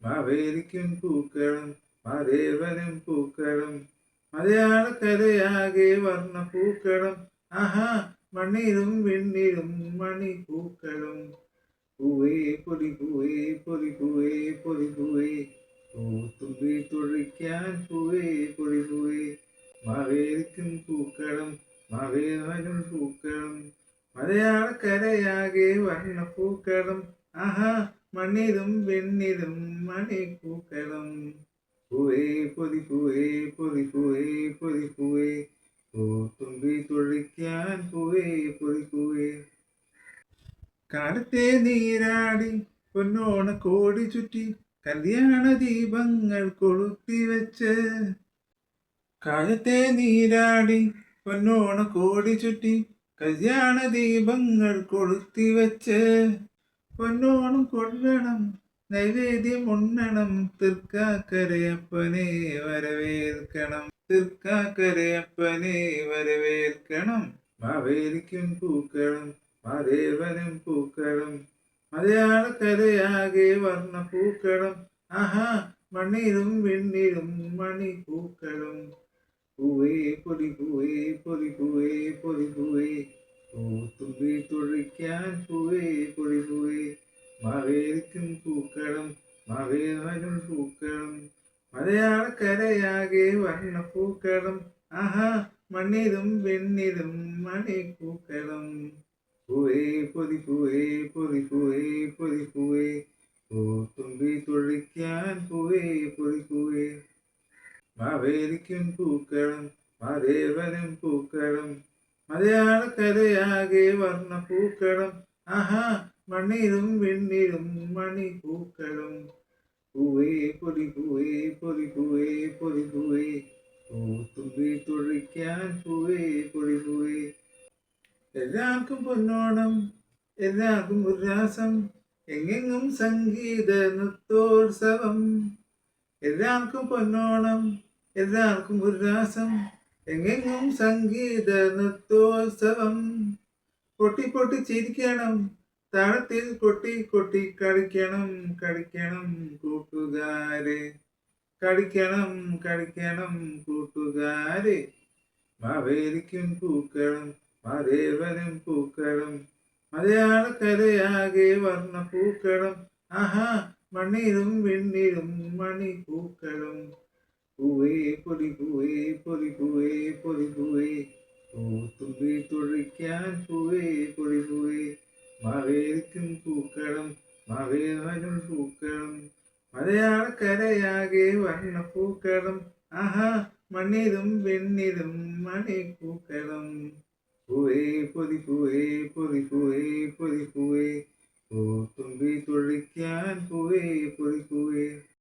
മാവേലിക്കും പൂക്കളം മാദേവനും പൂക്കളം മലയാളക്കരയാകെ വർണ്ണ പൂക്കളം ആഹാ മണ്ണിലും വിണ്ണിലും മണി പൂക്കളം പൂവേ പൊടി പൂവേ പൊടി പൂവേ പൊടി പൂവേ പൂത്തുമ്പി തുള്ളിക്കാൻ പൂവേ പൊടി പൂവേ മാവേലിക്കും പൂക്കളം മാവേവനും പൂക്കളം മലയാളക്കരയാകെ വർണ്ണ പൂക്കളം ആഹാ മണ്ണിലും വെണ്ണിലും മണി പൂക്കളം പൂവേ പൊതി പൂവേ പൊതി പൂവേ പൊതി പൂവേ പൂത്തുമ്പി തുള്ളിക്കാൻ പൂവേ പൊതി പൂവേ കാലത്തെ നീരാടി പൊന്നോണ കോടി ചുറ്റി കല്യാണ ദീപങ്ങൾ കൊളുത്തി വെച്ച് കാലത്തെ നീരാടി പൊന്നോണ കോടി ചുറ്റി കല്യാണ ദീപങ്ങൾ കൊളുത്തി വെച്ച് പൊന്നോണം കൊള്ളണം നൈവേദ്യം ഉണ്ണണം തൃക്കാക്കരയപ്പനെ വരവേൽക്കണം തൃക്കാക്കരയപ്പനെ വരവേൽക്കണം മാവേലിക്കും പൂക്കളം മാദേവനും പൂക്കളം മലയാളക്കരയാകെ വർണ്ണ പൂക്കളം ആഹാ മണ്ണിലും വിണ്ണിലും മണി പൂക്കളം പൂവേ പൊടി പൂവേ പൊടി പൂവേ പൊടി പൂവേ പൂത്തുമ്പി തുള്ളിക്കാൻ പൂവേ പൊടി പൂവേ മാവേലിക്കും പൂക്കളം മാവേവനും പൂക്കളം മലയാളക്കരയാകെ വർണ്ണ പൂക്കളം ആഹാ മണ്ണിലും വെണ്ണിലും മണി പൂക്കളം പൂവേ പൊതി പൂവേ പൊതി പൂവേ പൊതി പൂവേ പൂത്തുമ്പി തുള്ളിക്കാൻ പൂവേ പൊതി പൂവേ മാവേലിക്കും പൂക്കളം മാദേവനും പൂക്കളം മലയാളക്കരയാകെ വർണ്ണ പൂക്കളം ആഹാ മണ്ണിലും വെണ്ണിലും മണി പൂക്കളം പൂവേ പൊടി പൂവേ പൊടി പൂവേ പൊടി പൂവേ പൂത്തുമ്പി തുള്ളിക്കാൻ പൂവേ പൊടി പൂവേ എല്ലാവർക്കും പൊന്നോണം എല്ലാവർക്കും ഉല്ലാസം എങ്ങെങ്ങും സംഗീത നൃത്തോത്സവം എല്ലാവർക്കും പൊന്നോണം എല്ലാവർക്കും ഉല്ലാസം എങ്ങെങ്ങും സംഗീത നൃത്തോത്സവം പൊട്ടി പൊട്ടി ചിരിക്കണം താളത്തിൽ കൊട്ടി കൊട്ടി കളിക്കണം കളിക്കണം കൂട്ടുകാരെ കളിക്കണം കളിക്കണം കൂട്ടുകാരെ മാവേലിക്കും പൂക്കളം മാദേവനും പൂക്കളം മലയാളക്കരയാകെ വർണ്ണ പൂക്കളം ആഹാ മണ്ണിലും വെണ്ണിലും മണി പൂക്കളം പൂവേ പൊടി പൂവേ പൊടി പൂവേ പൊടി പൂവേ പൂത്തുമ്പി തുള്ളിക്കാൻ പൂവേ പൊടി പൂവേ മാവേലിക്കും പൂക്കളം മാവേവനും പൂക്കളം മലയാളക്കരയാകെ വർണ്ണ പൂക്കളം ആഹാ മണ്ണിലും വെണ്ണിലും മണി പൂക്കളം പൂവേ പൊതി പൂവേ പൊതി പൂവേ പൊതി പൂവേ